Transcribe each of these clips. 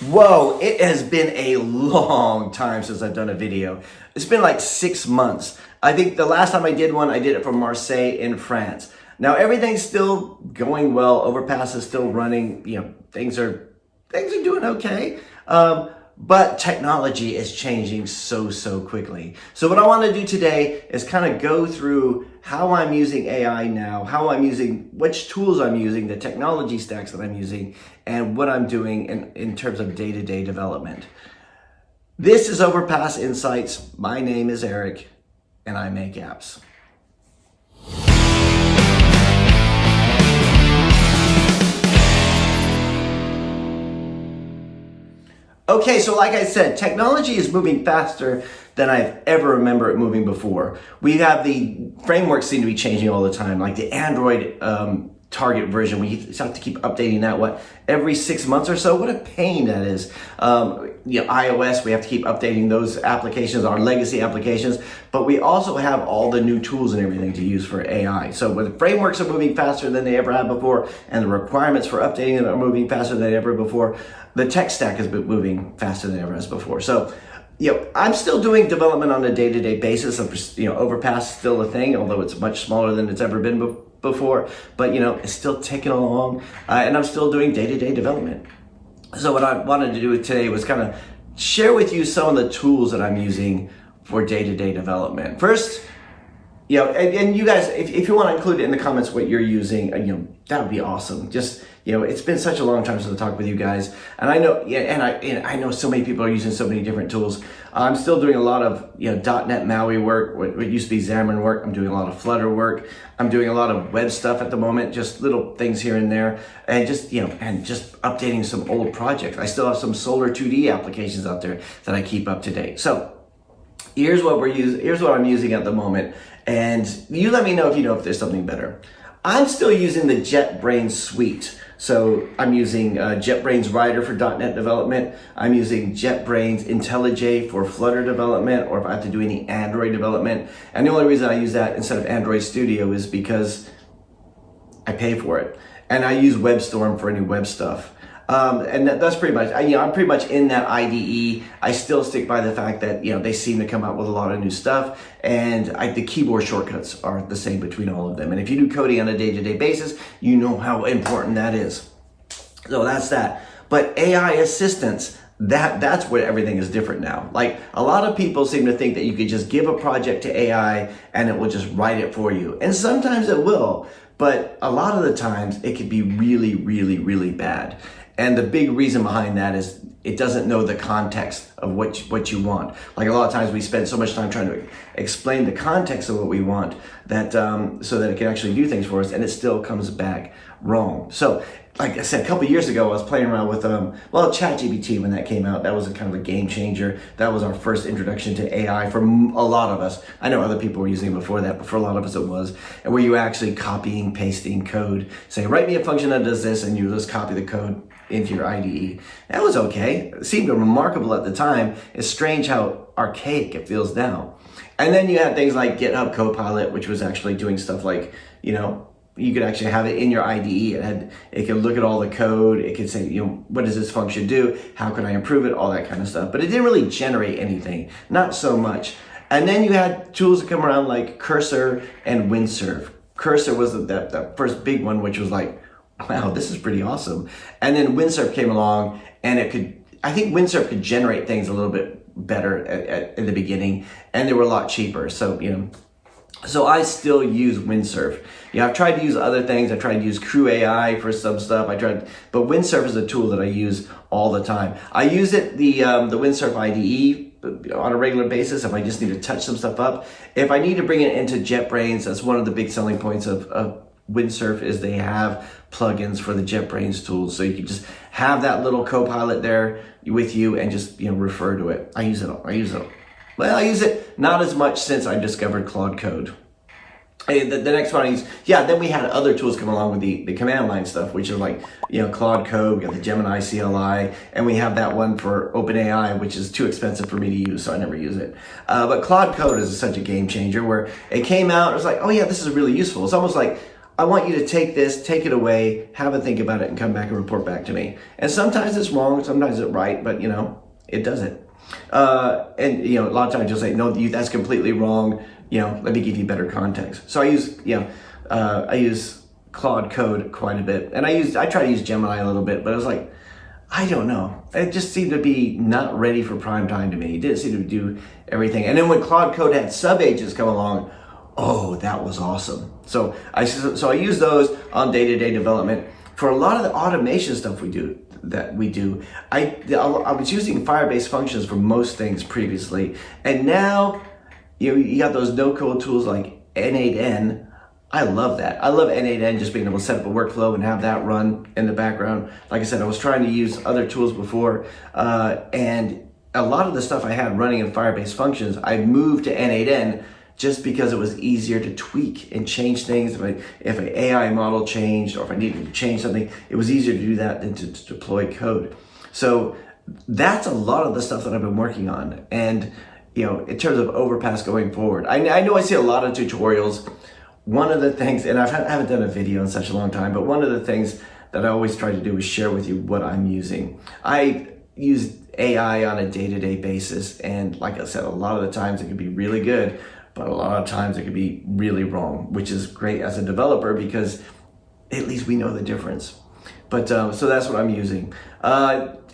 Whoa, it has been a long time since I've done a video. It's been like 6 months. I think the last time I did one, I did it from Marseille in France. Now everything's still going well. Overpass is still running. Things are doing okay. But technology is changing so quickly. So what I want to do today is kind of go through how I'm using AI now, which tools I'm using, the technology stacks that I'm using, and what I'm doing in terms of day-to-day development. This is Overpass Insights. My name is Eric, and I make apps. Okay, so like I said, technology is moving faster than I've ever remember it moving before. We have the frameworks seem to be changing all the time, like the Android target version. We have to keep updating that, every 6 months or so? What a pain that is. iOS, we have to keep updating those applications, our legacy applications, but we also have all the new tools and everything to use for AI. So when the frameworks are moving faster than they ever have before, and the requirements for updating them are moving faster than ever before, the tech stack has been moving faster than ever has before. So, I'm still doing development on a day-to-day basis. Overpass is still a thing, although it's much smaller than it's ever been before. But, it's still ticking along, and I'm still doing day-to-day development. So what I wanted to do today was kind of share with you some of the tools that I'm using for day-to-day development. First, and you guys, if you want to include it in the comments what you're using, that would be awesome. Just, it's been such a long time since I talked with you guys, and I know, I know so many people are using so many different tools. I'm still doing a lot of, .NET MAUI work, what used to be Xamarin work. I'm doing a lot of Flutter work. I'm doing a lot of web stuff at the moment, just little things here and there, and just, and just updating some old projects. I still have some Solar 2D applications out there that I keep up to date. So here's what I'm using at the moment, and you let me know if there's something better. I'm still using the JetBrains suite. So I'm using JetBrains Rider for .NET development. I'm using JetBrains IntelliJ for Flutter development, or if I have to do any Android development. And the only reason I use that instead of Android Studio is because I pay for it. And I use WebStorm for any web stuff. And that's pretty much, I'm pretty much in that IDE. I still stick by the fact that, they seem to come out with a lot of new stuff, and the keyboard shortcuts are the same between all of them. And if you do coding on a day-to-day basis, you know how important that is. So that's that. But AI assistance, that's where everything is different now. Like, a lot of people seem to think that you could just give a project to AI and it will just write it for you. And sometimes it will, but a lot of the times it could be really bad. And the big reason behind that is it doesn't know the context of what you want. Like, a lot of times we spend so much time trying to explain the context of what we want that so that it can actually do things for us, and it still comes back wrong. So, like I said, a couple years ago, I was playing around with ChatGPT when that came out. That was a kind of a game changer. That was our first introduction to AI for a lot of us. I know other people were using it before that, but for a lot of us it was. And where you actually copying, pasting code, say, write me a function that does this, and you just copy the code into your IDE. That was okay. It seemed remarkable at the time. It's strange how archaic it feels now. And then you have things like GitHub Copilot, which was actually doing stuff like, you could actually have it in your IDE. It could look at all the code. It could say, what does this function do? How can I improve it? All that kind of stuff. But it didn't really generate anything. Not so much. And then you had tools that come around like Cursor and Windsurf. Cursor was the first big one, which was like, wow, this is pretty awesome. And then Windsurf came along, and I think Windsurf could generate things a little bit better in the beginning, and they were a lot cheaper. So, so I still use Windsurf. I've tried to use other things. I tried to use Crew AI for some stuff. But Windsurf is a tool that I use all the time. I use it, the Windsurf IDE on a regular basis if I just need to touch some stuff up. If I need to bring it into JetBrains, that's one of the big selling points of Windsurf is they have plugins for the JetBrains tools, so you can just have that little Copilot there with you and just refer to it. I use it not as much since I discovered Claude Code. The next one I use, then we had other tools come along with the command line stuff, which is like, Claude Code, we got the Gemini CLI, and we have that one for OpenAI, which is too expensive for me to use, so I never use it. But Claude Code is such a game changer where it came out, it was like, oh yeah, this is really useful. It's almost like I want you to take this, take it away, have a think about it, and come back and report back to me. And sometimes it's wrong, sometimes it's right, but you know, it does it. And you know, a lot of times you'll say, no, that's completely wrong. You know, let me give you better context. So I use Claude Code quite a bit, and I try to use Gemini a little bit, but it was like, I don't know. It just seemed to be not ready for prime time to me. It didn't seem to do everything. And then when Claude Code had sub-agents come along, oh, that was awesome. So I use those on day-to-day development. For a lot of the automation stuff we do, I was using Firebase functions for most things previously, and now you got those no-code tools like N8N. I love that. I love N8N, just being able to set up a workflow and have that run in the background. Like I said, I was trying to use other tools before, and a lot of the stuff I had running in Firebase functions, I moved to N8N just because it was easier to tweak and change things. If an AI model changed, or if I needed to change something, it was easier to do that than to deploy code. So that's a lot of the stuff that I've been working on. And you know, in terms of Overpass going forward, I know I see a lot of tutorials. One of the things, and I haven't done a video in such a long time, but one of the things that I always try to do is share with you what I'm using. I use AI on a day-to-day basis, and like I said, a lot of the times it can be really good, but a lot of times it can be really wrong, which is great as a developer because at least we know the difference. But so that's what I'm using.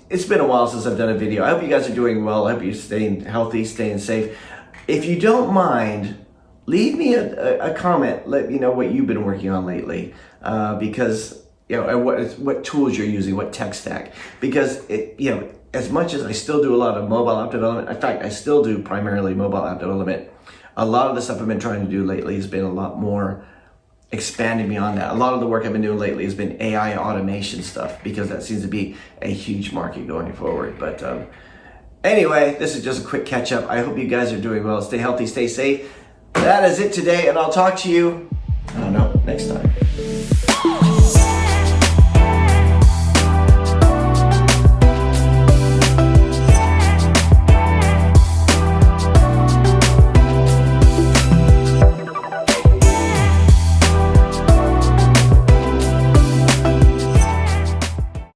It's been a while since I've done a video. I hope you guys are doing well. I hope you're staying healthy, staying safe. If you don't mind, leave me a comment. Let me know what you've been working on lately, because you know, what tools you're using, what tech stack. Because you know, as much as I still do a lot of mobile app development, in fact, I still do primarily mobile app development. A lot of the stuff I've been trying to do lately has been a lot more expanding beyond that. A lot of the work I've been doing lately has been AI automation stuff, because that seems to be a huge market going forward. But anyway, this is just a quick catch up. I hope you guys are doing well. Stay healthy, stay safe. That is it today, and I'll talk to you, I don't know, next time.